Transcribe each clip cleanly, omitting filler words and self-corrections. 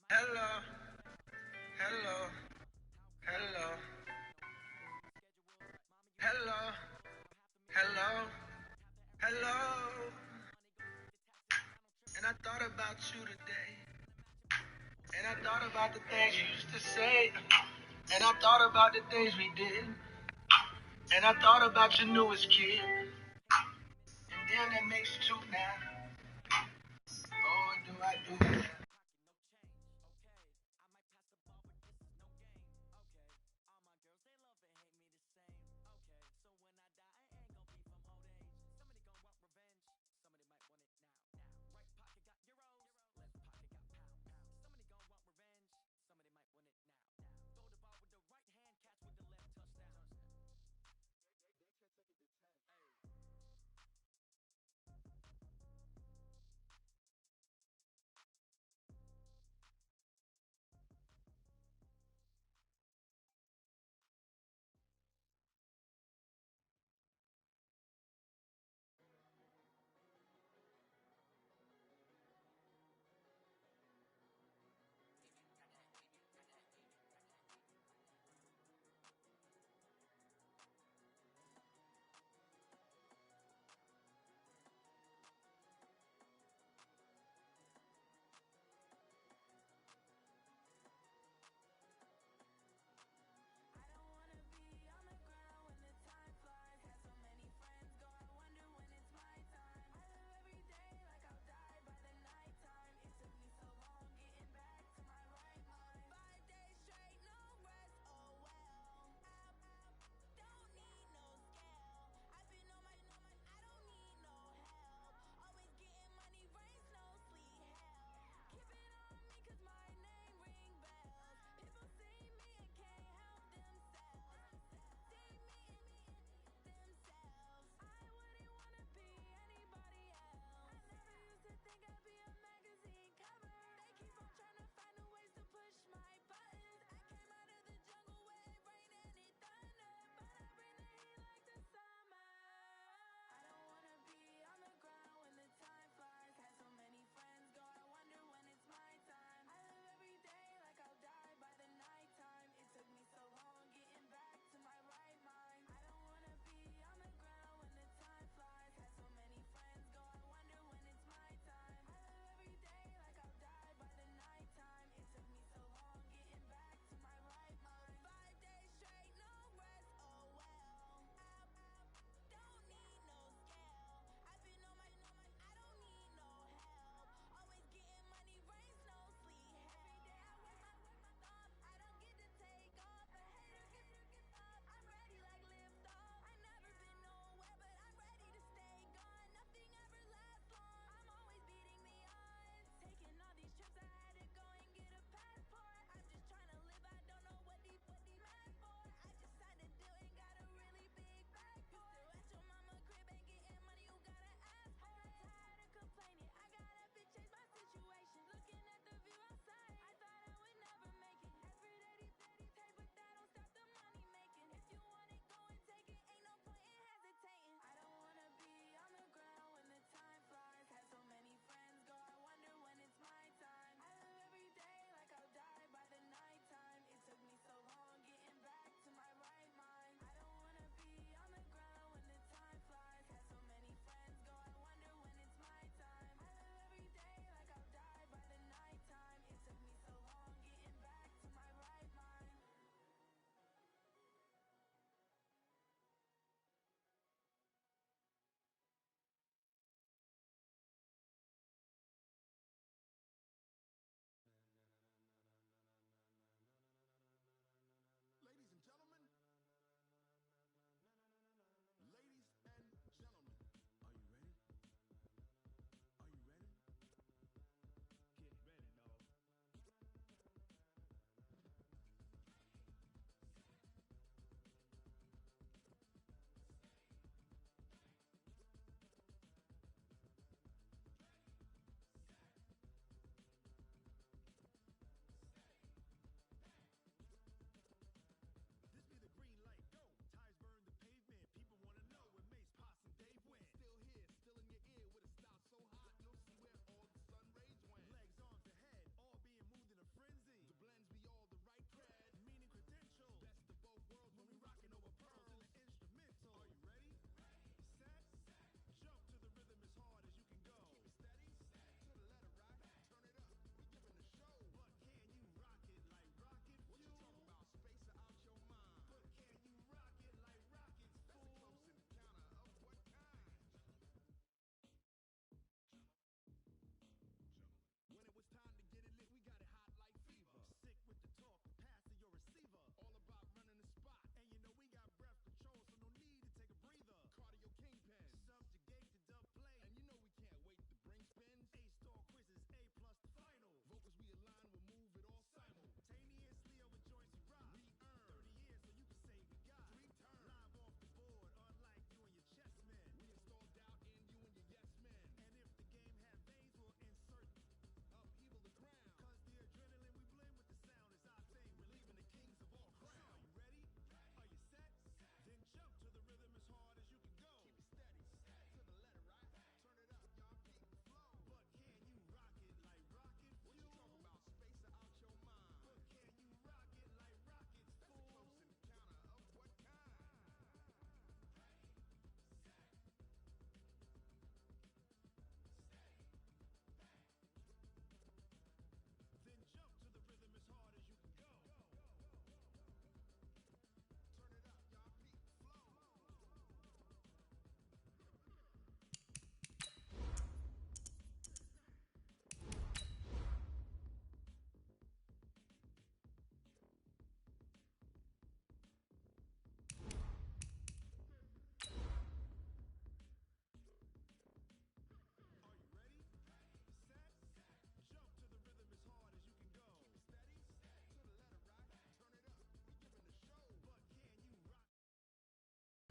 Hello, hello, hello, hello, hello, hello. And I thought about you today. And I thought about the things you used to say. And I thought about the things we did. And I thought about your newest kid. And then that makes two now. Oh, what do I do?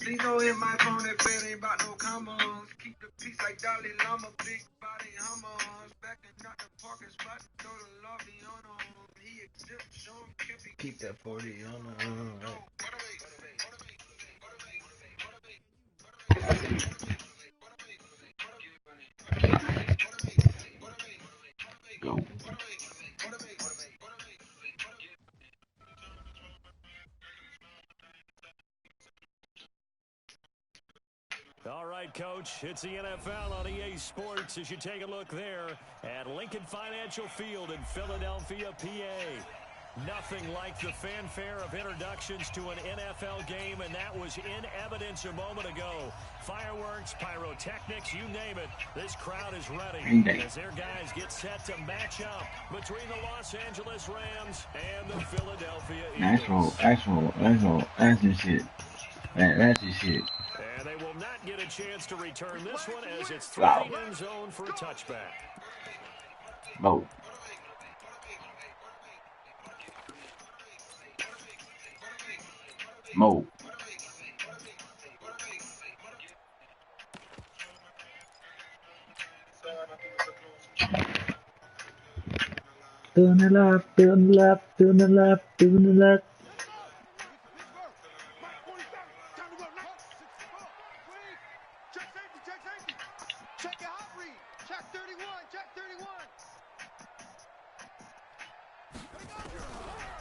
Please don't hit my phone if it ain't about no combos. Keep the peace like Dalai Lama, big body hummers. Backing out the parking spot, throw the lobby on him. He exists, show him, keep that 40 on him. Go. All right, Coach, it's the NFL on EA Sports as you take a look there at Lincoln Financial Field in Philadelphia, PA. Nothing like the fanfare of introductions to an NFL game, and that was in evidence a moment ago. Fireworks, pyrotechnics, you name it. This crowd is ready as their guys get set to match up between the Los Angeles Rams and the Philadelphia Eagles. That's the shit. That's the shit. And they will not get a chance to return this one as it's thrown end zone for a touchback. Mo. Doing the left.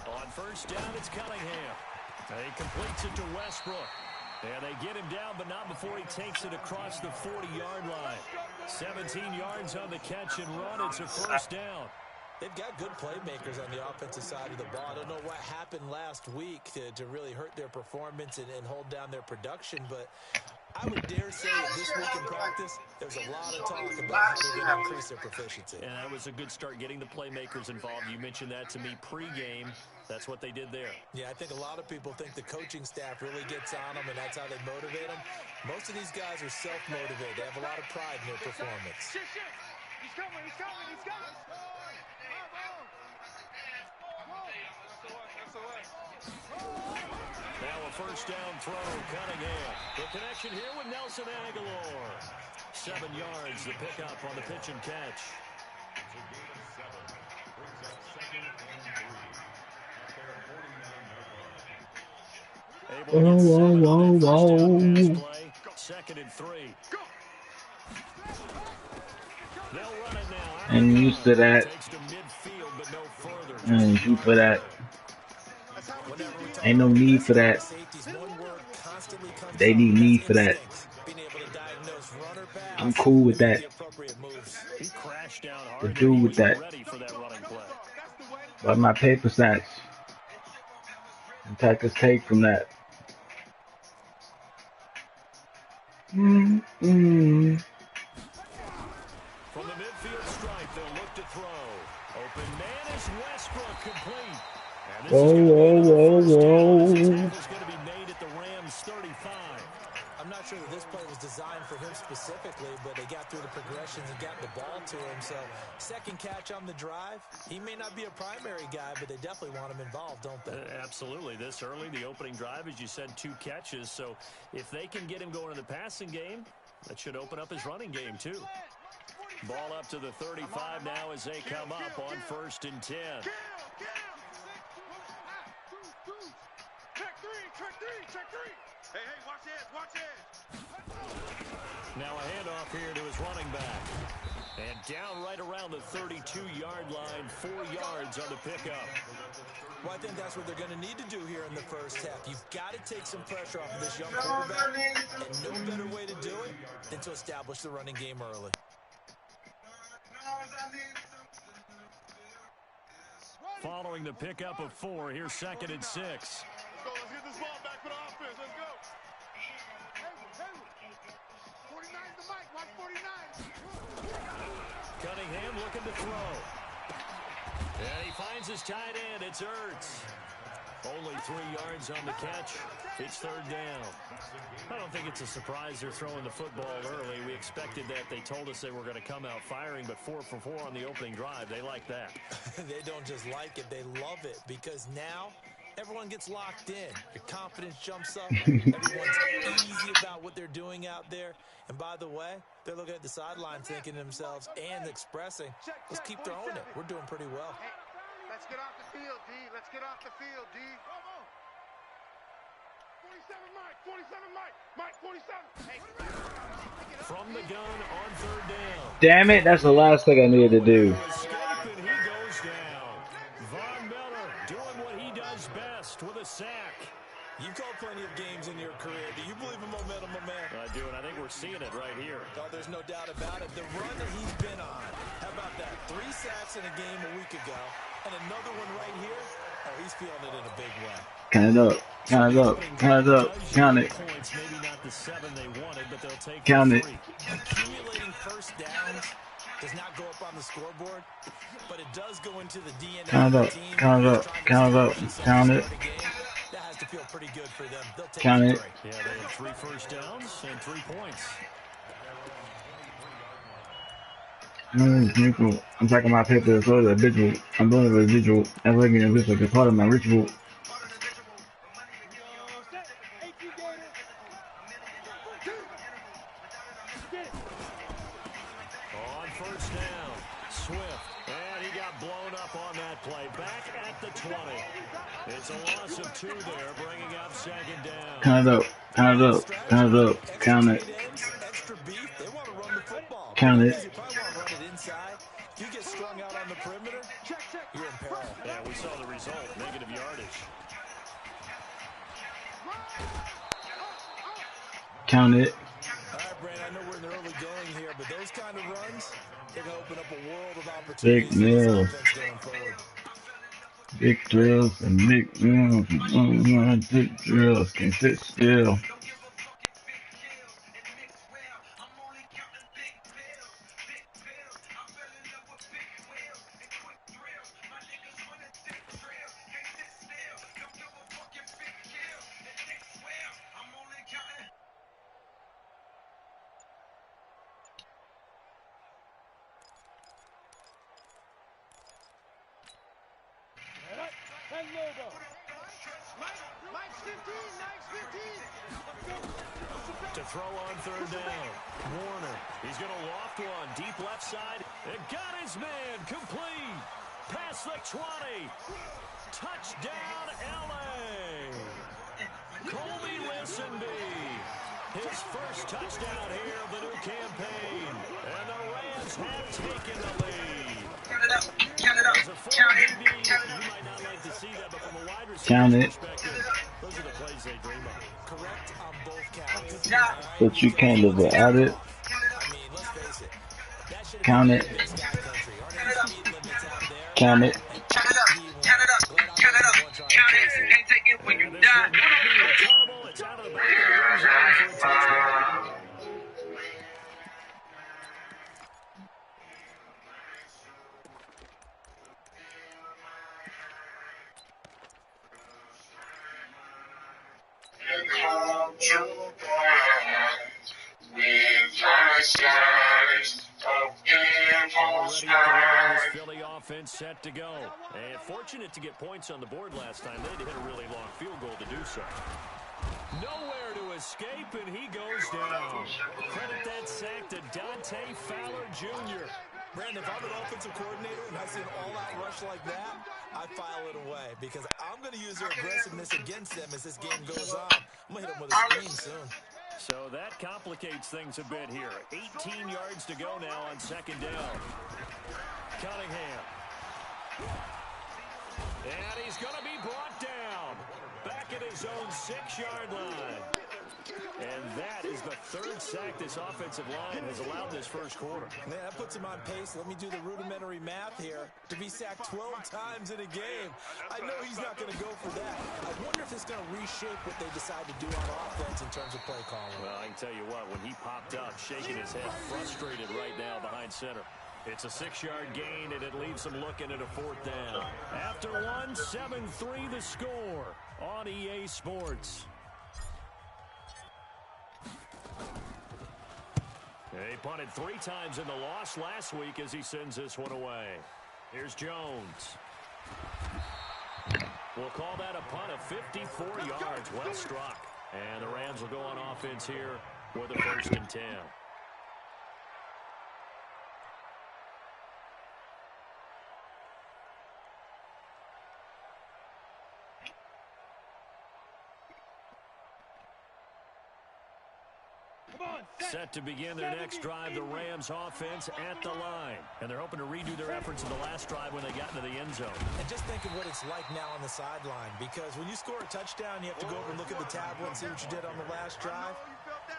On first down, it's Cunningham. He completes it to Westbrook. And they get him down, but not before he takes it across the 40-yard line. 17 yards on the catch and run. It's a first down. They've got good playmakers on the offensive side of the ball. I don't know what happened last week to really hurt their performance and hold down their production, but I would dare say that this week in practice, there's a lot of talk about how they're going to increase their proficiency. And that was a good start getting the playmakers involved. You mentioned that to me pregame. That's what they did there. Yeah, I think a lot of people think the coaching staff really gets on them, and that's how they motivate them. Most of these guys are self-motivated. They have a lot of pride in their performance. He's coming. Now a first down throw, Cunningham. The connection here with Nelson Aguilar. 7 yards, the pickup on the pitch and catch. Whoa. Second and 3. They'll run it now. And used to that. And you for that. Ain't no need for that. They need for that. I'm cool with that. The dude with that. But my paper sacks. And Tucker's take from that. From the midfield stripe, they'll look to throw. Open man is Westbrook, complete. And this is going to be made at the Rams 35. I'm not sure that this play was designed for him specifically, but they got through the progressions and got the ball to him. So second catch on the drive. He may not be a primary guy, but they definitely want him involved, don't they? Absolutely. This early, the opening drive, as you said, 2 catches. So if they can get him going in the passing game, that should open up his running game too. Ball up to the 35 now as they come up on 1st and 10. Check three. Hey, watch it. Now a handoff here to his running back. And down right around the 32-yard line, 4 yards on the pickup. Well, I think that's what they're going to need to do here in the first half. You've got to take some pressure off of this young quarterback, and no better way to do it than to establish the running game early. Following the pickup of 4, here's 2nd and 6. Let's get this ball back for the offense. Let's go. 49 the mic. Watch 49. Cunningham looking to throw. And he finds his tight end. It's Ertz. Only 3 yards on the catch. It's 3rd down. I don't think it's a surprise they're throwing the football early. We expected that. They told us they were going to come out firing, but 4 for 4 on the opening drive. They like that. They don't just like it. They love it because now everyone gets locked in. Your confidence jumps up. Everyone's easy about what they're doing out there. And by the way, they're looking at the sideline thinking to themselves and expressing, let's keep throwing it. We're doing pretty well. Hey, let's get off the field, D. Let's get off the field, D. 47 Mike, 47 Mike, Mike 47. Hey. From the gun on third down. Damn it, that's the last thing I needed to do. Escape and he goes down. Von Miller doing what he does best with a sack. You've called plenty of games in your career. Do you believe in momentum, my man? I do, and I think we're seeing it right here. Oh, there's no doubt about it. The run that he's been on. How about that? 3 sacks in a game a week ago, and another one right here. Oh, he's feeling it in a big way. Count it up. Count it up. Count it up. Count it. Maybe not the 7 they wanted, but they'll take Count it. Accumulating first downs does not go up on the scoreboard, but it does go into the DNA Count it of up. the team. Count it up. Count it up. Count it. That has to feel pretty good for them. They'll take Count it. Yeah, they had 3 first downs and 3 points. I'm taking my paper for the visual. I'm doing a residual. I'm looking at this like a part of my ritual. On first down, Swift, and he got blown up on that play. Back at the 20. It's a loss of 2 there, bringing up second down. Count it up. Count it up. Count it up. Count it. Extra beef. They want to run the football. Count it. You probably want to run it inside. If you get strung out on the perimeter, you're in peril. Yeah, we saw the result, negative yardage. Count it. All right, Brandon, I know we're in the early going here, but those kind of runs, they're going to open up a world of opportunities. Big meal. Big drills and big meals. Big drills can sit still. To throw on third down, Warner. He's going to loft one deep left side. It got his man complete. Past the 20. Touchdown, L.A. Colby Listenby. His first touchdown here of the new campaign. And the Rams have taken the lead. Count it up. Count it up. Count it. You might not like to see that, but from a wide receiver perspective, those are the plays they dream of. Correct on both counts. But you can't live without it. I mean, let's face it. That should Count it. Count it. Count it up. Count it up. Count it up. Count it. Can't take it when you die. It's out of the back of the end zone for a touchdown. Come to with my size of impulse. Already at the line, this Philly offense set to go. And fortunate to get points on the board last time. They had to hit a really long field goal to do so. Nowhere to escape, and he goes down. Credit that sack to Dante Fowler Jr. Brandon, if I'm an offensive coordinator and I see an all-out rush like that, I file it away because I'm going to use their aggressiveness against them as this game goes on. I'm going to hit them with a screen soon. So that complicates things a bit here. 18 yards to go now on second down. Cunningham. And he's going to be brought down. Back at his own 6-yard line. And that is the 3rd sack this offensive line has allowed this first quarter. Man, that puts him on pace. Let me do the rudimentary math here. To be sacked 12 times in a game, I know he's not going to go for that. I wonder if it's going to reshape what they decide to do on offense in terms of play calling. Well, I can tell you what, when he popped up, shaking his head, frustrated right now behind center. It's a 6-yard gain, and it leaves him looking at a 4th down. After one, 7-3 the score on EA Sports. He punted 3 times in the loss last week as he sends this one away. Here's Jones. We'll call that a punt of 54 yards. Well struck. And the Rams will go on offense here with a 1st and 10. Set to begin their next drive, the Rams offense at the line. And they're hoping to redo their efforts in the last drive when they got into the end zone. And just think of what it's like now on the sideline, because when you score a touchdown, you have to go over and look at the tablet and see what you did on the last drive.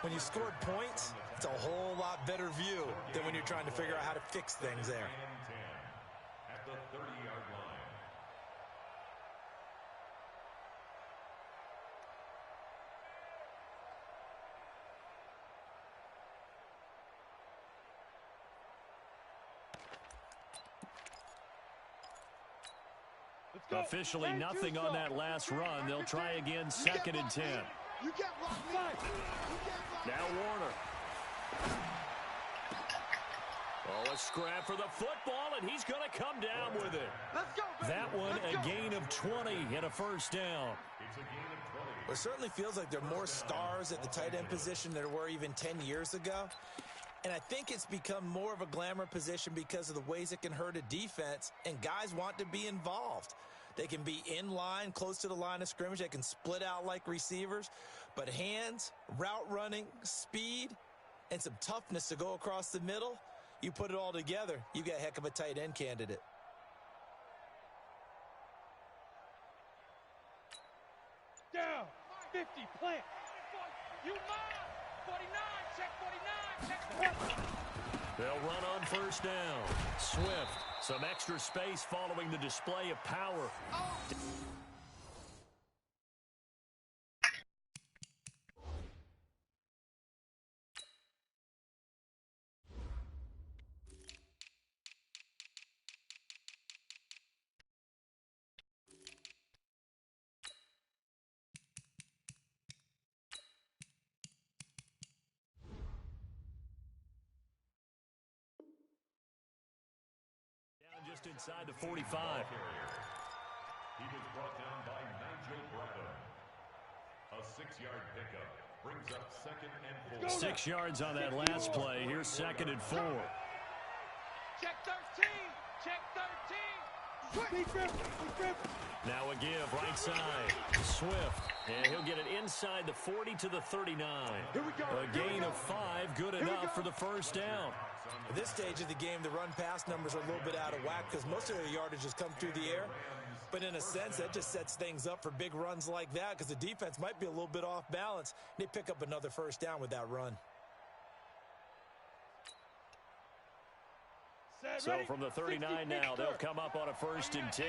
When you scored points, it's a whole lot better view than when you're trying to figure out how to fix things there. At the 30-yard line. Officially nothing on that last run. They'll try again, 2nd and 10. Now Warner. Oh, a scrap for the football, and he's going to come down with it. That one, a gain of 20 and a 1st down. Well, it certainly feels like there are more stars at the tight end position than there were even 10 years ago. And I think it's become more of a glamour position because of the ways it can hurt a defense, and guys want to be involved. They can be in line, close to the line of scrimmage. They can split out like receivers. But hands, route running, speed, and some toughness to go across the middle, you put it all together, you get a heck of a tight end candidate. Down, 50, plant. You mine, 49, check 49, check 49. They'll run on 1st down. Swift, some extra space following the display of power. Just inside the 45. He was brought down by Nigel Bradham. A 6-yard pickup brings up 2nd and 4. 6 yards on that last play. Here's 2nd and 4. Check 13, check 13. Now a give, right side. Swift, and he'll get it inside the 40 to the 39. A gain of 5, good enough for the 1st down. At this stage of the game, the run-pass numbers are a little bit out of whack because most of their yardage has come through the air. But in a sense, that just sets things up for big runs like that because the defense might be a little bit off balance. They pick up another 1st down with that run. So from the 39 now, they'll come up on a 1st and 10.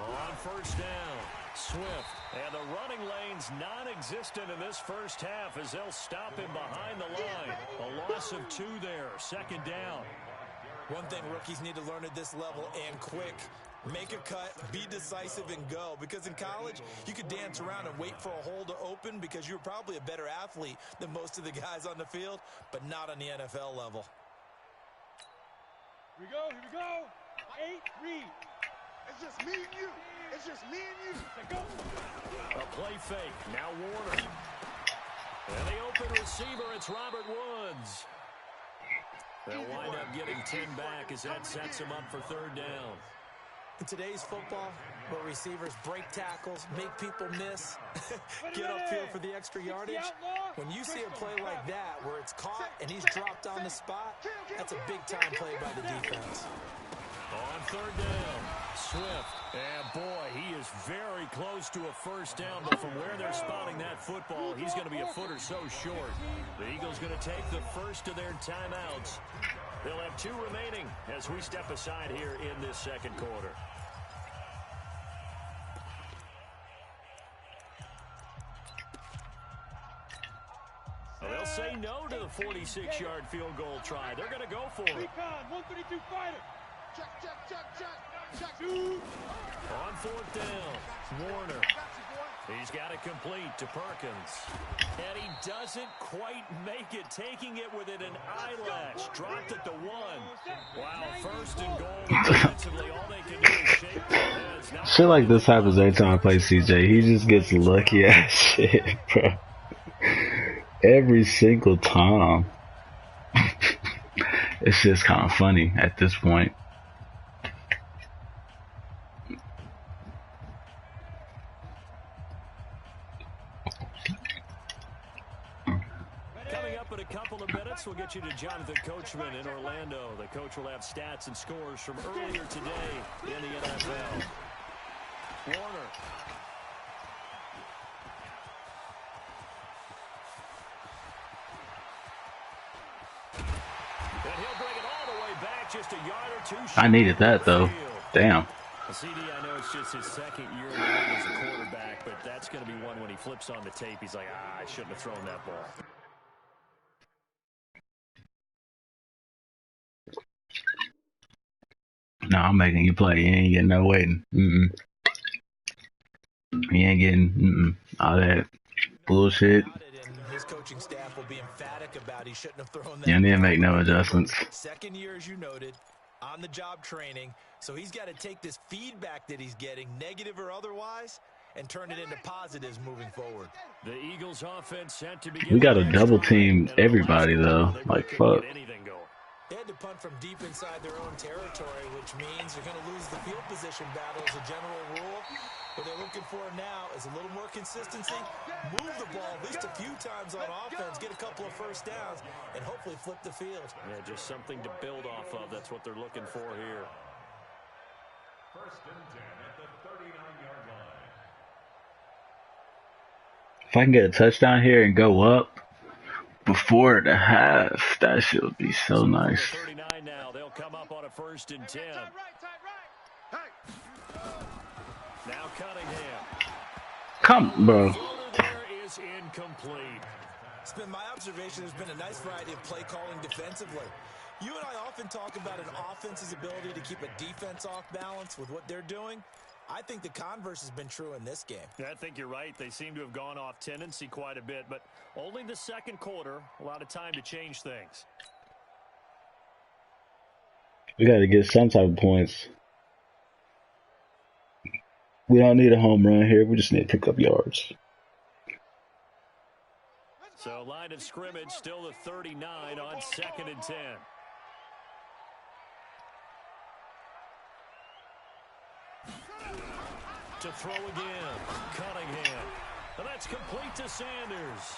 On 1st down, Swift. And the running lane's non-existent in this 1st half as they'll stop him behind the line. A loss of 2 there, 2nd down. One thing rookies need to learn at this level, and quick, make a cut, be decisive, and go. Because in college, you could dance around and wait for a hole to open because you're probably a better athlete than most of the guys on the field, but not on the NFL level. Here we go. 8, read. It's just me and you. It's just me and you. Go. A play fake. Now Warner. And the open receiver, it's Robert Woods. They'll wind up getting 10 back as that sets him up for 3rd down. In today's football, where receivers break tackles, make people miss, get upfield for the extra yardage, when you see a play like that where it's caught and he's dropped on the spot, that's a big-time play by the defense. On 3rd down, Swift. And boy, he is very close to a 1st down, but from where they're spotting that football, he's going to be a foot or so short. The Eagles going to take the first of their timeouts. They'll have 2 remaining as we step aside here in this 2nd quarter. They'll say no to the 46-yard field goal try. They're going to go for it. Recon, 132 fighter. Check. On 4th down, Warner. He's got it complete to Perkins. And he doesn't quite make it, taking it within an eyelash. Dropped it to 1. Wow, first and goal. Defensively, all they can do is shake their heads. Shit like this happens every time I play CJ. He just gets lucky ass shit, bro. Every single time. It's just kind of funny at this point. Coming up in a couple of minutes, we'll get you to Jonathan Coachman in Orlando. The coach will have stats and scores from earlier today in the NFL. Warner. And he'll bring it all the way back, just a yard or two. I needed that though. Damn. CD, I know it's just his second year in the league as a quarterback, but that's going to be one when he flips on the tape. He's like, I shouldn't have thrown that ball. No, I'm making you play. You ain't getting no waiting. You ain't getting all that bullshit. His coaching staff will be emphatic about he shouldn't have thrown that. You need to make no adjustments. Second year, as you noted, on the job training. So he's got to take this feedback that he's getting, negative or otherwise, and turn it into positives moving forward. The Eagles offense set to begin. We got to double team everybody though. Like fuck. They had to punt from deep inside their own territory, which means they're going to lose the field position battle as a general rule. What they're looking for now is a little more consistency, move the ball at least a few times on offense, get a couple of first downs, and hopefully flip the field. Yeah, just something to build off of. That's what they're looking for here. First and 10 at the 39-yard line. If I can get a touchdown here and go up before the half, that shit would be so nice. 39 now. They'll come up on a first and 10. Now Cunningham. Come, bro. There is incomplete. It's been my observation. There's been a nice variety of play calling defensively. You and I often talk about an offense's ability to keep a defense off balance with what they're doing. I think the converse has been true in this game. I think you're right. They seem to have gone off tendency quite a bit, but only the second quarter. A lot of time to change things. We got to get some type of points. We don't need a home run here. We just need to pick up yards. So line of scrimmage still the 39 on second and 10. To throw again, Cunningham. And that's complete to Sanders.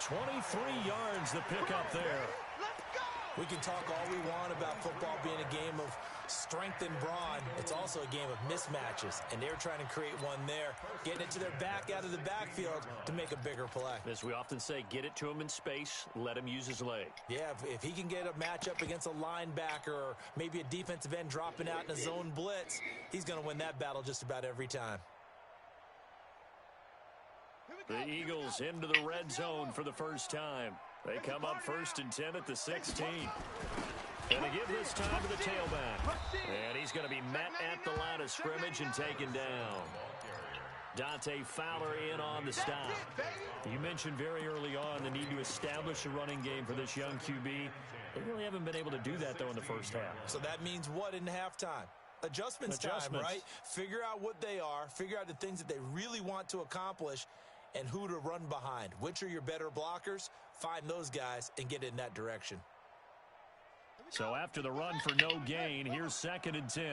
23 yards the pickup there. We can talk all we want about football being a game of strength and brawn. It's also a game of mismatches, and they're trying to create one there, getting it to their back out of the backfield to make a bigger play. As we often say, get it to him in space, let him use his leg. Yeah, if he can get a matchup against a linebacker or maybe a defensive end dropping out in a zone blitz, he's going to win that battle just about every time. The Eagles into the red zone for the first time. They come up first and 10 at the 16. And they give this time to the tailback. And he's going to be met at the line of scrimmage and taken down. Dante Fowler in on the stop. You mentioned very early on the need to establish a running game for this young QB. They really haven't been able to do that, though, in the first half. So that means what in halftime? Adjustments time, right? Figure out what they are. Figure out the things that they really want to accomplish and who to run behind. Which are your better blockers? Find those guys and get in that direction. So after the run for no gain, here's second and 10.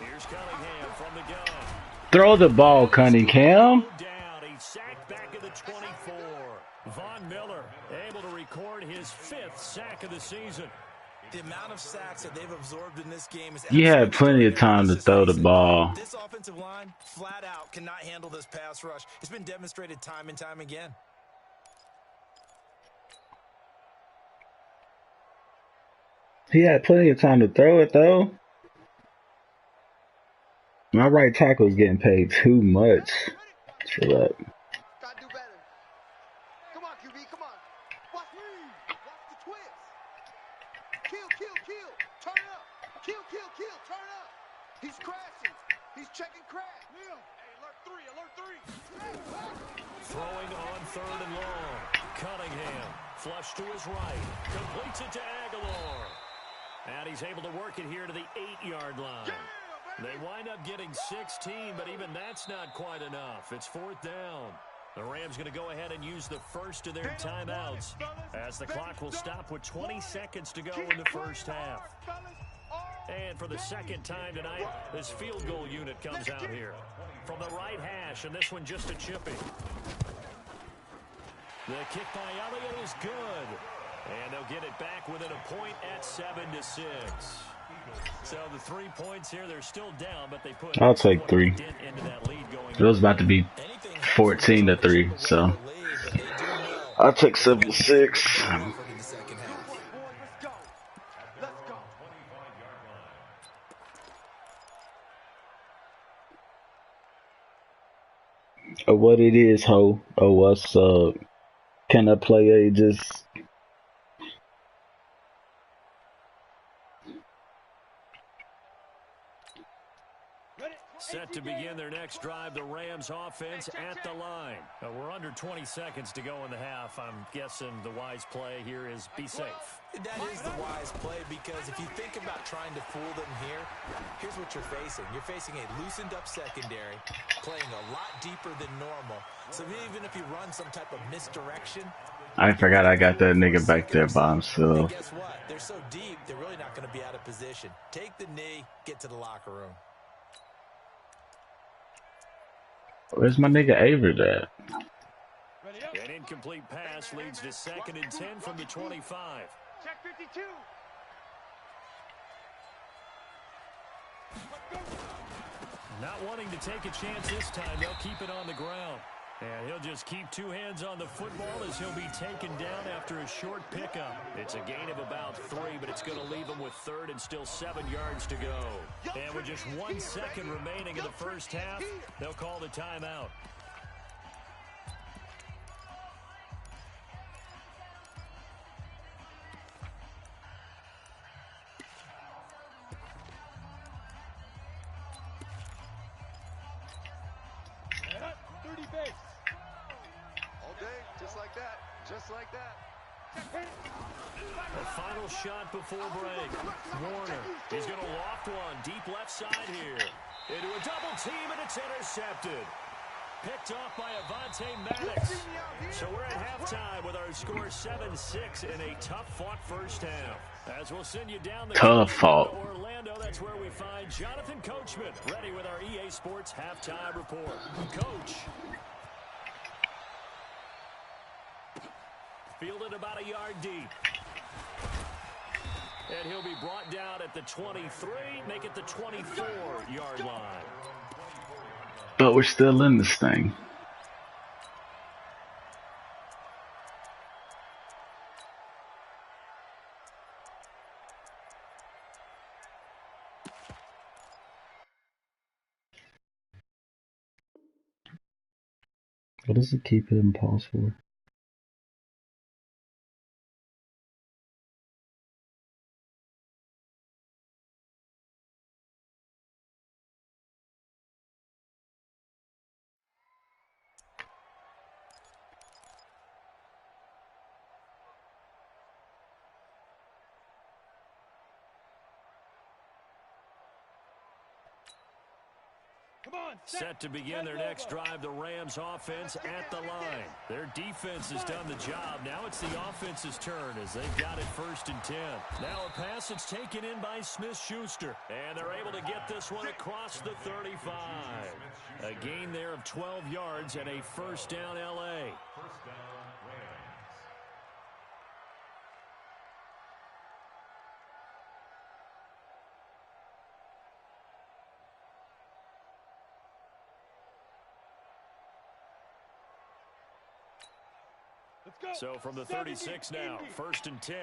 Here's Cunningham from the gun. Throw the ball, Cunningham. Down. He's sacked back at the 24. Von Miller able to record his 5th sack of the season. The amount of sacks that they've absorbed in this game is... You had plenty of time to throw the ball. This offensive line, flat out, cannot handle this pass rush. It's been demonstrated time and time again. He had plenty of time to throw it, though. My right tackle is getting paid too much for that. Gotta do better. Come on, QB, come on. Watch the twist. Kill. Turn it up. Kill. passing. He's checking crack. Hey, alert three. Throwing on 3rd and long. Cunningham, flush to his right. Completes it to Aguilar. And he's able to work it here to the 8-yard line. Yeah, They wind up getting 16, but even that's not quite enough. It's 4th down. The Rams going to go ahead and use the first of their timeouts as the clock will stop with 20 seconds to go in the first half. And for the second time tonight, this field goal unit comes out here. From the right hash, and this one just a chipping. The kick by Elliott is good. And they'll get it back within a point at 7-6. So the 3 points here, they're still down, but they put I'll take 3. into that lead going. It was about to be 14-3, so I'll take 7-6. What it is, ho? Oh, what's up? Can I play ages? Set to begin their next drive, the Rams offense at the line. We're under 20 seconds to go in the half. I'm guessing the wise play here is be safe. That is the wise play, because if you think about trying to fool them here, here's what you're facing. You're facing a loosened up secondary, playing a lot deeper than normal. So even if you run some type of misdirection, I forgot I got that nigga back there by himself. Guess what? They're so deep, they're really not going to be out of position. Take the knee, get to the locker room. Where's my nigga Aver at? An incomplete pass leads to 2nd and 10 from the 25. Check 52. Not wanting to take a chance this time, they'll keep it on the ground. And he'll just keep 2 hands on the football as he'll be taken down after a short pickup. It's a gain of about 3, but it's going to leave him with 3rd and still 7 yards to go. And with just 1 second remaining in the first half, they'll call the timeout. Just like that. A final shot before break. Warner, he's going to loft one deep left side here. Into a double team, and it's intercepted. Picked off by Avonte Maddox. So we're at halftime with our score 7-6 in a tough-fought first half. As we'll send you down the tough fought Orlando, that's where we find Jonathan Coachman, ready with our EA Sports halftime report. Coach. Fielded about a yard deep. And he'll be brought down at the 23, make it the 24-yard line. But we're still in this thing. What does it keep it in pause for? Set to begin their next drive, the Rams offense at the line. Their defense has done the job. Now it's the offense's turn as they've got it 1st and 10. Now a pass that's taken in by Smith-Schuster. And they're able to get this one across the 35. A gain there of 12 yards and a 1st down L.A. First down, Rams. So from the 36 now, 1st and 10.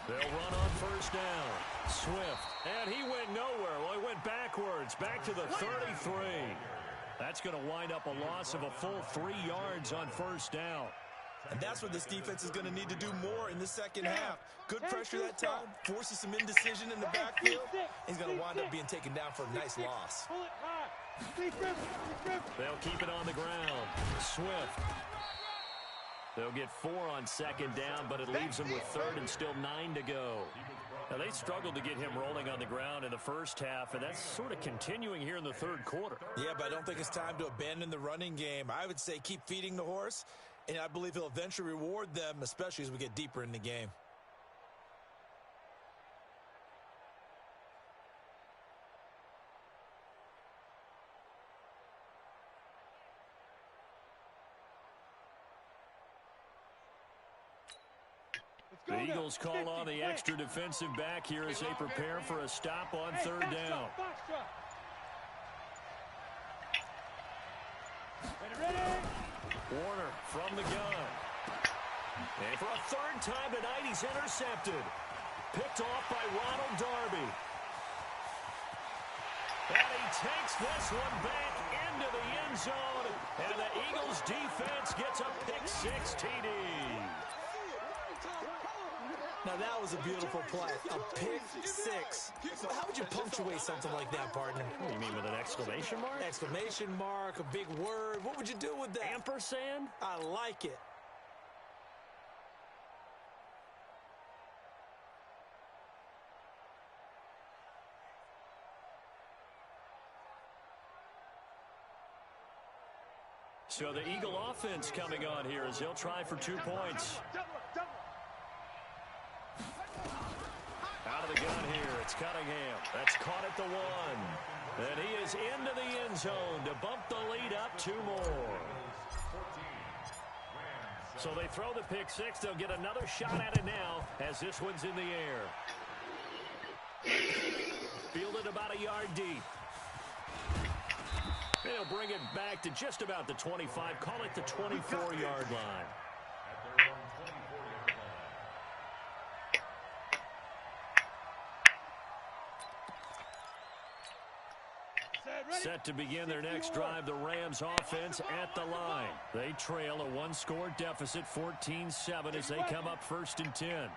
They'll run on 1st down. Swift, and he went nowhere. Well, he went backwards, back to the 33. That's going to wind up a loss of a full 3 yards on 1st down. And that's what this defense is going to need to do more in the second half. Good pressure that time, forces some indecision in the backfield. He's going to wind up being taken down for a nice loss. They'll keep it on the ground. Swift. They'll get 4 on second down, but it leaves them with third and still 9 to go. Now, they struggled to get him rolling on the ground in the first half, and that's sort of continuing here in the third quarter. Yeah, but I don't think it's time to abandon the running game. I would say keep feeding the horse, and I believe he'll eventually reward them, especially as we get deeper in the game. The Eagles call on the extra defensive back here as they prepare for a stop on third down. Warner from the gun. And for a third time tonight, he's intercepted. Picked off by Ronald Darby. And he takes this one back into the end zone. And the Eagles defense gets a pick-6 TD. Now, that was a beautiful play. A pick-6. How would you punctuate something like that, partner? What do you mean, with an exclamation mark? Exclamation mark, a big word. What would you do with that? Ampersand? I like it. So the Eagle offense coming on here as they'll try for 2 points. Out of the gun here, it's Cunningham. That's caught at the 1. And he is into the end zone to bump the lead up 2 more. So they throw the pick-6. They'll get another shot at it now as this one's in the air. Fielded about a yard deep. They'll bring it back to just about the 25. Call it the 24-yard line. Set to begin their next drive, the Rams offense at the line. They trail a 1-score deficit, 14-7, as they come up 1st and 10.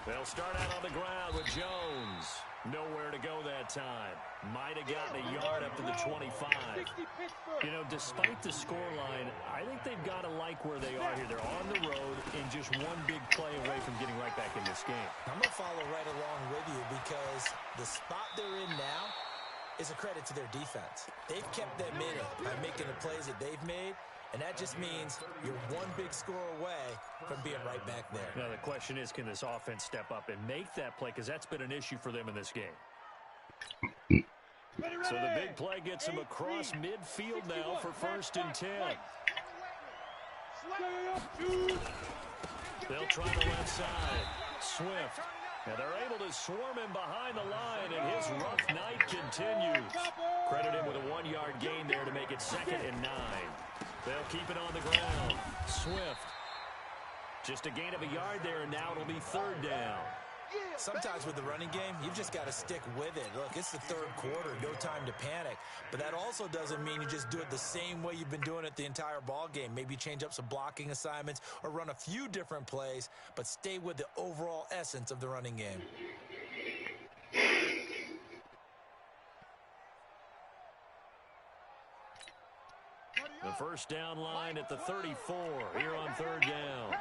They'll start out on the ground with Jones. Nowhere to go that time. Might have gotten a yard up to the 25. You know, despite the scoreline, I think they've got to like where they are here. They're on the road and just one big play away from getting right back in this game. I'm going to follow right along with you because the spot they're in now is a credit to their defense. They've kept them in it by making the plays that they've made, and that just means you're one big score away from being right back there. Now, the question is, can this offense step up and make that play? Because that's been an issue for them in this game. So the big play gets them across midfield now for 1st and 10. They'll try the left side. Swift. And they're able to swarm him behind the line, and his rough night continues. Credit him with a 1-yard gain there to make it 2nd and 9. They'll keep it on the ground. Swift. Just a gain of a yard there, and now it'll be 3rd down. Sometimes with the running game, you've just got to stick with it. Look, it's the 3rd quarter, no time to panic. But that also doesn't mean you just do it the same way you've been doing it the entire ball game. Maybe change up some blocking assignments or run a few different plays, but stay with the overall essence of the running game. The first down line at the 34 here on 3rd down.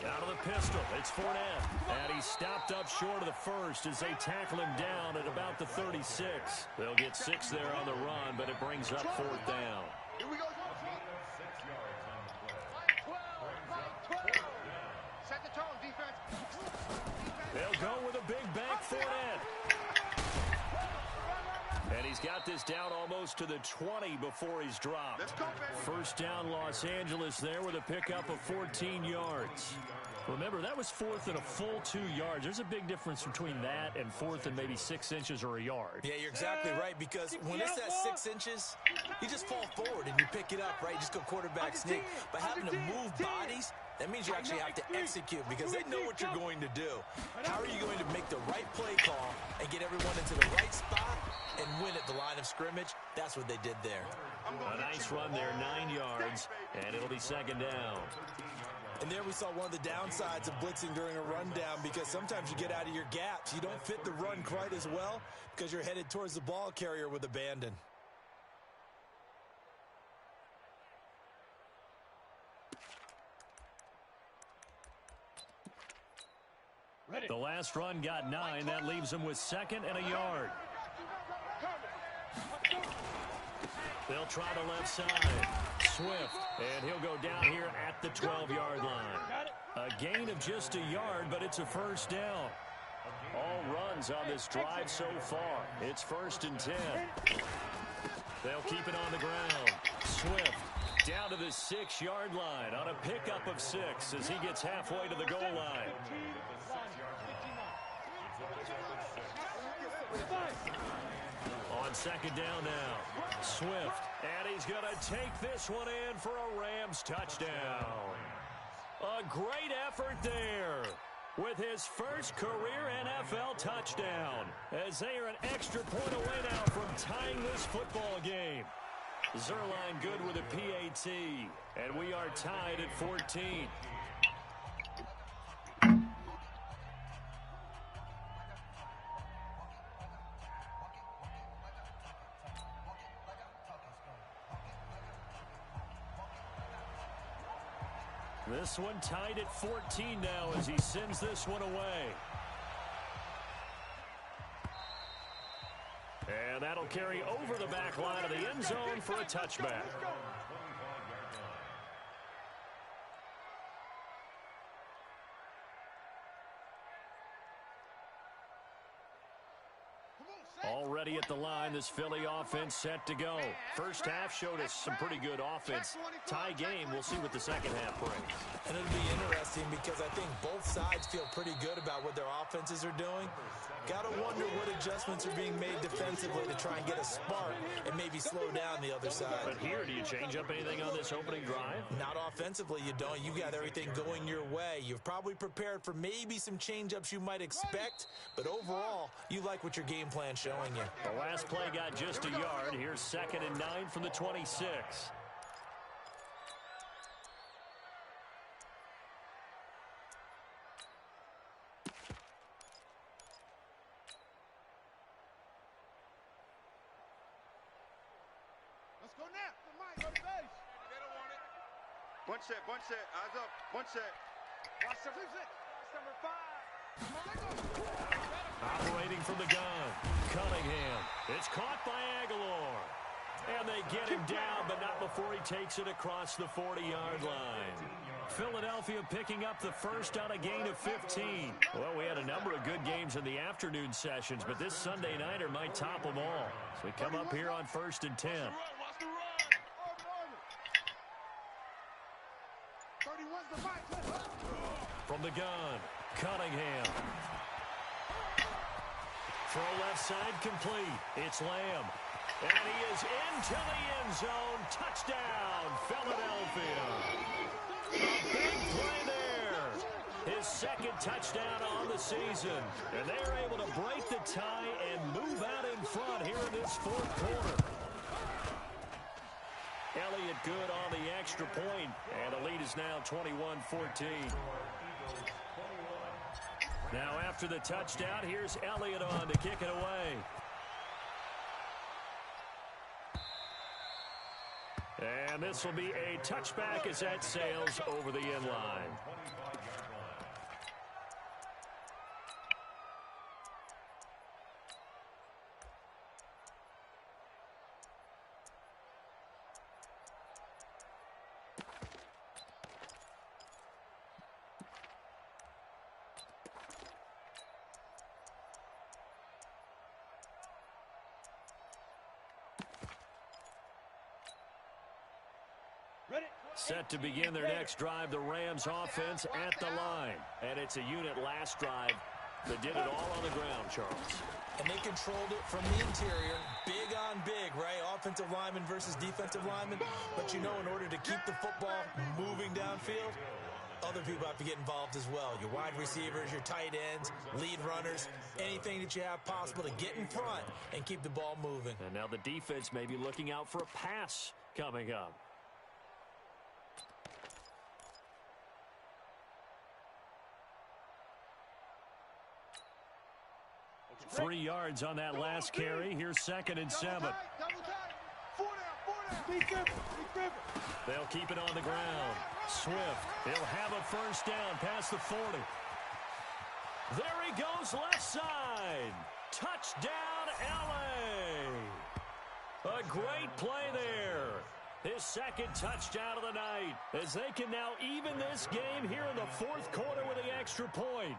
Out of the pistol, it's Fournette. And he's stopped up short of the 1st as they tackle him down at about the 36. They'll get 6 there on the run, but it brings up 4th down. Here we go. 6 yards on the play. Set the tone, defense. They'll go with a big back Fournette. And he's got this down almost to the 20 before he's dropped. First down, Los Angeles there with a pickup of 14 yards. Remember, that was 4th and a full 2 yards. There's a big difference between that and 4th and maybe 6 inches or a yard. Yeah, you're exactly right, because when it's at 6 inches, you just fall forward and you pick it up, right? You just go quarterback sneak. But having to move bodies, That means you actually have to execute because they know what you're going to do. How are you going to make the right play call and get everyone into the right spot and win at the line of scrimmage? That's what they did there. A nice run there, 9 yards, and it'll be second down. And there we saw one of the downsides of blitzing during a rundown because sometimes you get out of your gaps. You don't fit the run quite as well because you're headed towards the ball carrier with abandon. The last run got 9. That leaves him with 2nd and a yard. They'll try the left side. Swift, and he'll go down here at the 12-yard line. A gain of just a yard, but it's a first down. All runs on this drive so far. It's 1st and 10. They'll keep it on the ground. Swift down to the 6-yard line on a pickup of 6 as he gets halfway to the goal line. On second down now, Swift, and he's going to take this one in for a Rams touchdown. A great effort there with his first career NFL touchdown as they are an extra point away now from tying this football game. Zerline good with a PAT, and we are tied at 14. This one tied at 14 now as he sends this one away. And that'll carry over the back line of the end zone for a touchback. Already at the line, this Philly offense set to go. First half showed us some pretty good offense. Tie game, we'll see what the second half brings. And it'll be interesting because I think both sides feel pretty good about what their offenses are doing. Got to wonder what adjustments are being made defensively to try and get a spark and maybe slow down the other side. But here, do you change up anything on this opening drive? Not offensively, you don't. You got everything going your way. You've probably prepared for maybe some change-ups you might expect, but overall, you like what your game plan's showing you. The last play got just a yard. Here's 2nd and 9 from the 26. Let's go now. Go to base. They don't want it. Bunch set, eyes up, bunch set. Watch the music. That's number 5. Operating from the gun, Cunningham. It's caught by Aguilar. And they get him down, but not before he takes it across the 40-yard line. Philadelphia picking up the first on a gain of 15. Well, we had a number of good games in the afternoon sessions, but this Sunday nighter might top them all. So we come up here on 1st and 10. From the gun, Cunningham. Throw left side complete. It's Lamb. And he is into the end zone. Touchdown, Philadelphia. A big play there. His 2nd touchdown on the season. And they are able to break the tie and move out in front here in this 4th quarter. Elliott good on the extra point, and the lead is now 21-14. Now after the touchdown, here's Elliott on to kick it away. And this will be a touchback as that sails over the end line. Set to begin their next drive, the Rams offense at the line. And it's a unit last drive that did it all on the ground, Charles. And they controlled it from the interior. Big on big, right? Offensive lineman versus defensive lineman. But you know, in order to keep the football moving downfield, other people have to get involved as well. Your wide receivers, your tight ends, lead runners, anything that you have possible to get in front and keep the ball moving. And now the defense may be looking out for a pass coming up. 3 yards on that last carry. Here's 2nd and 7. They'll keep it on the ground. Swift, he'll have a first down past the 40. There he goes, left side. Touchdown, LA. A great play there. His 2nd touchdown of the night, as they can now even this game here in the 4th quarter with the extra point.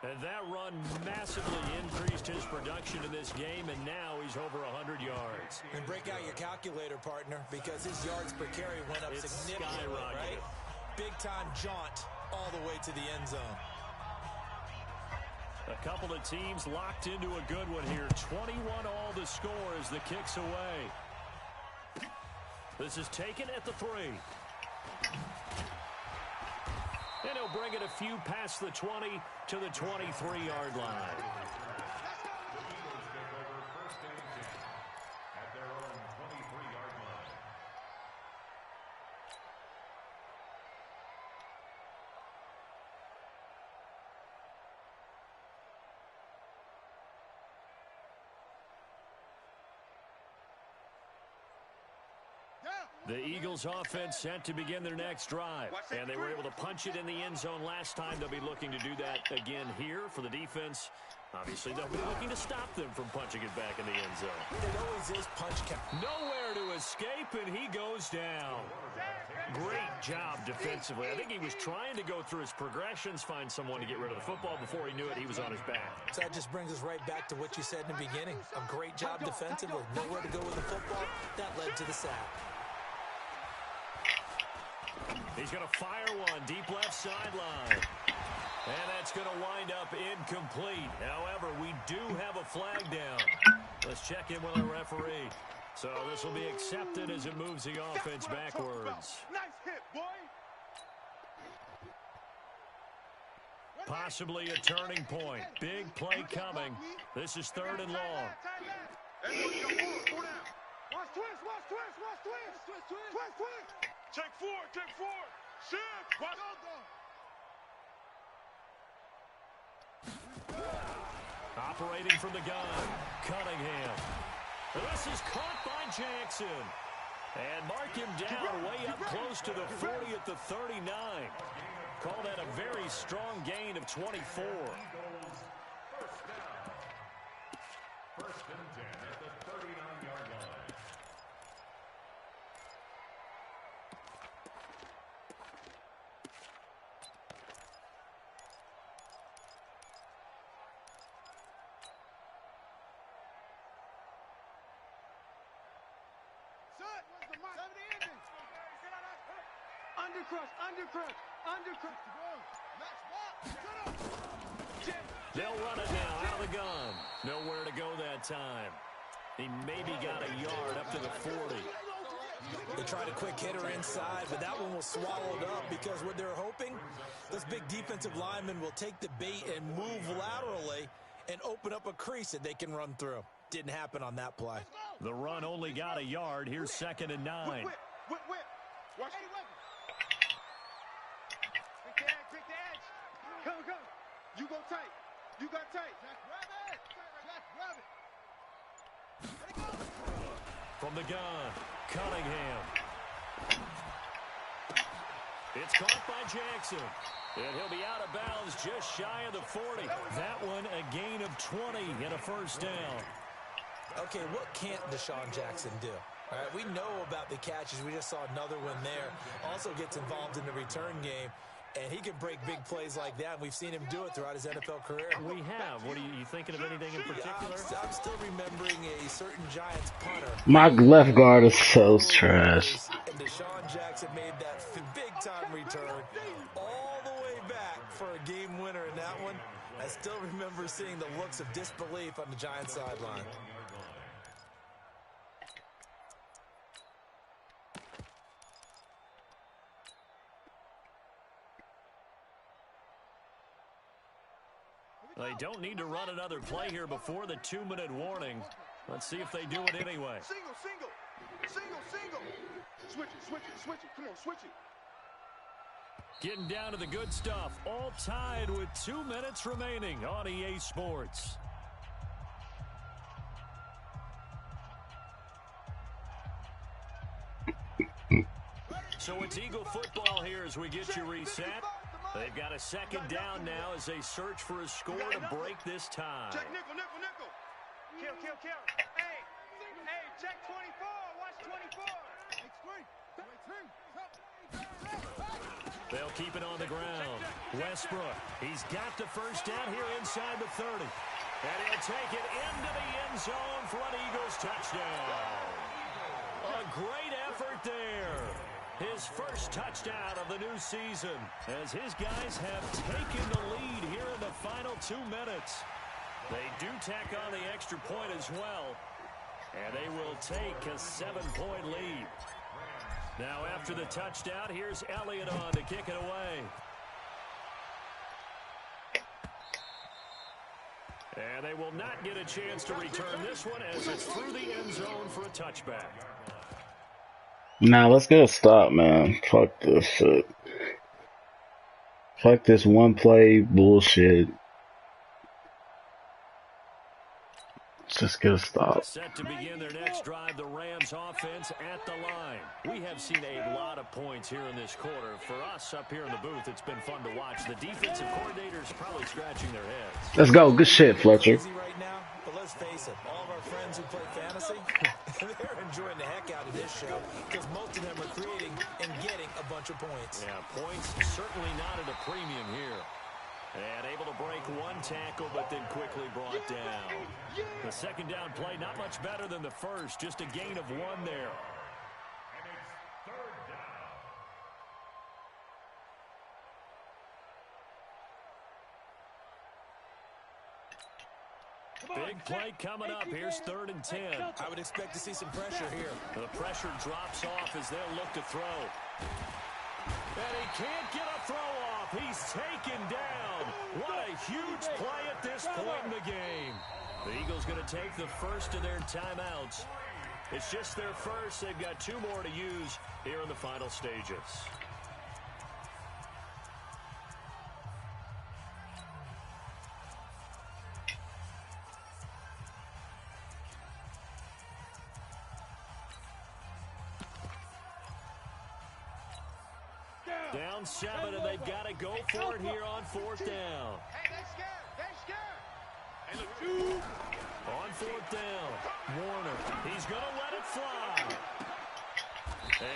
And that run massively increased his production in this game, and now he's over 100 yards. And break out your calculator, partner, because his yards per carry went up significantly, right? Big-time jaunt all the way to the end zone. A couple of teams locked into a good one here. 21 all the score as the kick's away. This is taken at the 3. And he'll bring it a few past the 20 to the 23-yard line. At their own 23-yard line. The Eagles offense set to begin their next drive. And they were able to punch it in the end zone last time. They'll be looking to do that again here for the defense. Obviously, they'll be looking to stop them from punching it back in the end zone. It always is punch count. Nowhere to escape, and he goes down. Great job defensively. I think he was trying to go through his progressions, find someone to get rid of the football. Before he knew it, he was on his back. So that just brings us right back to what you said in the beginning. A great job defensively. Nowhere to go with the football. That led to the sack. He's going to fire one deep left sideline. And that's going to wind up incomplete. However, we do have a flag down. Let's check in with our referee. So this will be accepted as it moves the offense backwards. Nice hit, boy. Possibly a turning point. Big play coming. This is 3rd and long. Watch twist, watch twist, watch twist. Twist, twist. Check 4, check 4. Shift. Watch. Operating from the gun, Cunningham. This is caught by Jackson. And mark him down way up close to the 40 at the 39. Call that a very strong gain of 24. First and 10 at the 39-yard line. They'll run it now out of the gun. Nowhere to go that time. He maybe got a yard up to the 40. They tried a quick hitter inside, but that one was swallowed up because what they're hoping, those big defensive linemen will take the bait and move laterally and open up a crease that they can run through. Didn't happen on that play. The run only got a yard. Here's 2nd and 9. Whip. Watch it. Quick the edge. Come. You go tight. You got tight. Jack Rabbit. From the gun, Cunningham. It's caught by Jackson. And he'll be out of bounds just shy of the 40. That one a gain of 20 and a first down. Okay, what can't Deshaun Jackson do? All right, we know about the catches. We just saw another one there. Also gets involved in the return game. And he can break big plays like that. We've seen him do it throughout his NFL career. We have. What are you thinking of anything in particular? I'm still remembering a certain Giants punter. My left guard is so trash. And Deshaun Jackson made that big-time return all the way back for a game winner in that one. I still remember seeing the looks of disbelief on the Giants sideline. They don't need to run another play here before the 2-minute warning. Let's see if they do it anyway. Single, single. Single, single. Switch it, switch it, switch it. Come on, switch it. Getting down to the good stuff. All tied with 2 minutes remaining on EA Sports. So it's Eagle football here as we get you reset. They've got a second down now as they search for a score to break this tie. Check nickel, nickel, nickel. Kill, kill, kill. Hey, hey, check 24. Watch 24. They'll keep it on the ground. Westbrook, he's got the first down here inside the 30. And he'll take it into the end zone for an Eagles touchdown. A great effort there. His first touchdown of the new season as his guys have taken the lead here in the final 2 minutes. They do tack on the extra point as well, and they will take a 7-point lead. Now after the touchdown, here's Elliott on to kick it away. And they will not get a chance to return this one as it's through the end zone for a touchback. Nah, let's get a stop, man. Fuck this shit. Fuck this one play bullshit. Let's just get a stop. Set to begin their next drive, the Rams offense at the line. We have seen a lot of points here in this quarter. For us up here in the booth, it's been fun to watch. The defensive coordinators probably scratching their heads. Let's go. Good shit, Fletcher. Right now, but let's face it, all of our friends who play fantasy, they're enjoying the heck out of this show because most of them are creating and getting a bunch of points. Yeah, points certainly not at a premium here. And able to break one tackle, but then quickly brought down. The second down play, not much better than the first, just a gain of 1 there. Big play coming up. Here's 3rd and 10. I would expect to see some pressure here. The pressure drops off as they'll look to throw. And he can't get a throw off. He's taken down. What a huge play at this point in the game. The Eagles going to take the first of their timeouts. It's just their first. They've got 2 more to use here in the final stages. Down 7, and they've got to go for it here on 4th down. Hey, they scared. They scared. Hey, look, On 4th down, Warner, he's going to let it fly. And,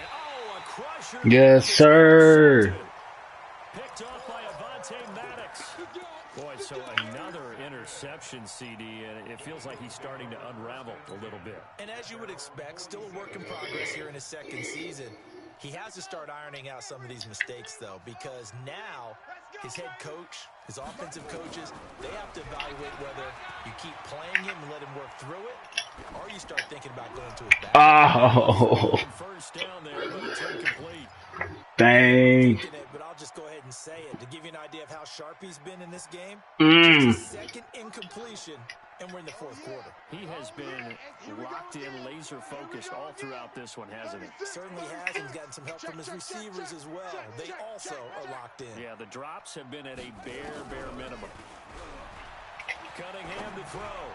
a crusher. Yes, sir. Picked off by Avonte Maddox. Boy, so another interception, CD, and it feels like he's starting to unravel a little bit. And as you would expect, still a work in progress here in his second season. He has to start ironing out some of these mistakes, though, because now his head coach, his offensive coaches, they have to evaluate whether you keep playing him and let him work through it, or you start thinking about going to his back. Oh. First down there, but it's incomplete. Dang. But I'll just go ahead and say it. To give you an idea of how sharp he's been in this game, Mm. just a second incompletion, and we're in the 4th quarter. He has been locked in, laser-focused all throughout this one, hasn't he? Certainly has, and he's gotten some help from his receivers as well. They also are locked in. Yeah, the drops have been at a bare minimum. Cunningham to throw.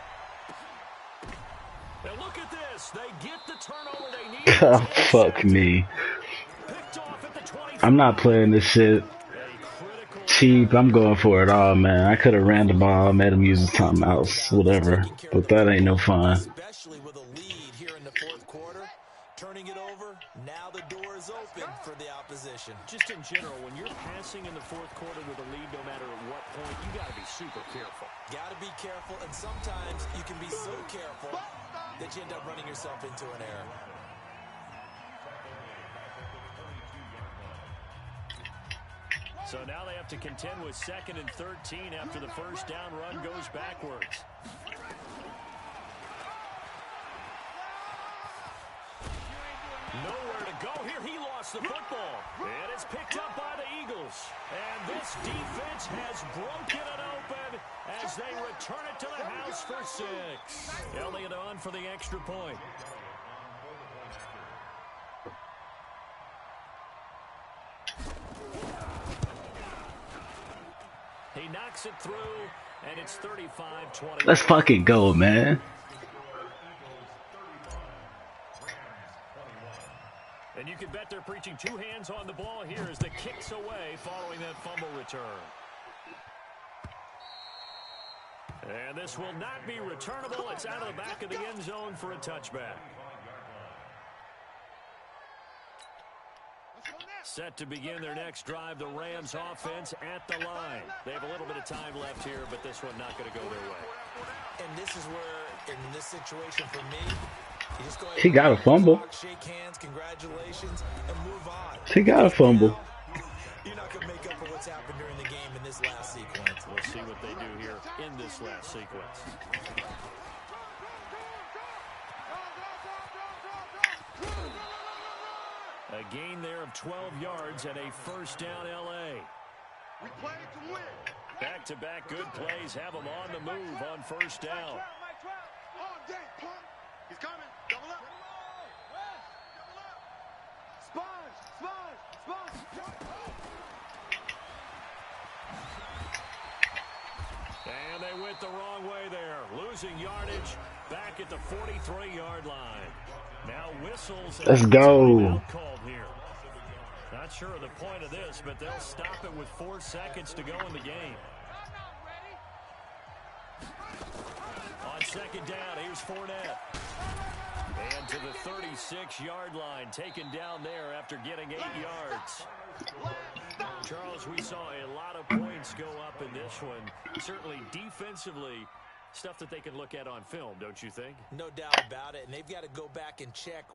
And look at this. They get the turnover they need. Oh, fuck me. I'm not playing this shit cheap. I'm going for it all, man. I could have ran the ball, made him use his timeouts, whatever. But that ain't no fun. Especially with a lead here in the 4th quarter. Turning it over, now the door is open for the opposition. Just in general, when you're passing in the 4th quarter with a lead, no matter at what point, you got to be super careful. Got to be careful, and sometimes you can be so careful that you end up running yourself into an error. So now they have to contend with 2nd and 13 after the first down run goes backwards. Nowhere to go here. He lost lost the football. And it's picked up by the Eagles. And this defense has broken it open as they return it to the house for 6. Elliott on for the extra point. He knocks it through, and it's 35-20. Let's fucking go, man. And you can bet they're preaching 2 hands on the ball here as the kick's away following that fumble return. And this will not be returnable. It's out of the back of the end zone for a touchback. Set to begin their next drive, the Rams offense at the line. They have a little bit of time left here, but this one not going to go their way. And this is where, in this situation for me, you just go ahead He got a fumble. talk, shake hands, congratulations, and move on. He got a fumble. You're not going to make up for what's happened during the game in this last sequence. We'll see what they do here in this last sequence. A gain there of 12 yards and a first down L.A. We play to win. Back-to-back good plays have them on the move on first down. All day, punk. He's coming. Double up. Sponge. And they went the wrong way there. Losing yardage back at the 43-yard line. Now whistles. Let's go. Called here. Not sure of the point of this, but they'll stop it with 4 seconds to go in the game. On second down, here's Fournette. And to the 36-yard line, taken down there after getting 8 yards. Charles, we saw a lot of points go up in this one. Certainly defensively, stuff that they can look at on film, don't you think? No doubt about it, and they've got to go back and check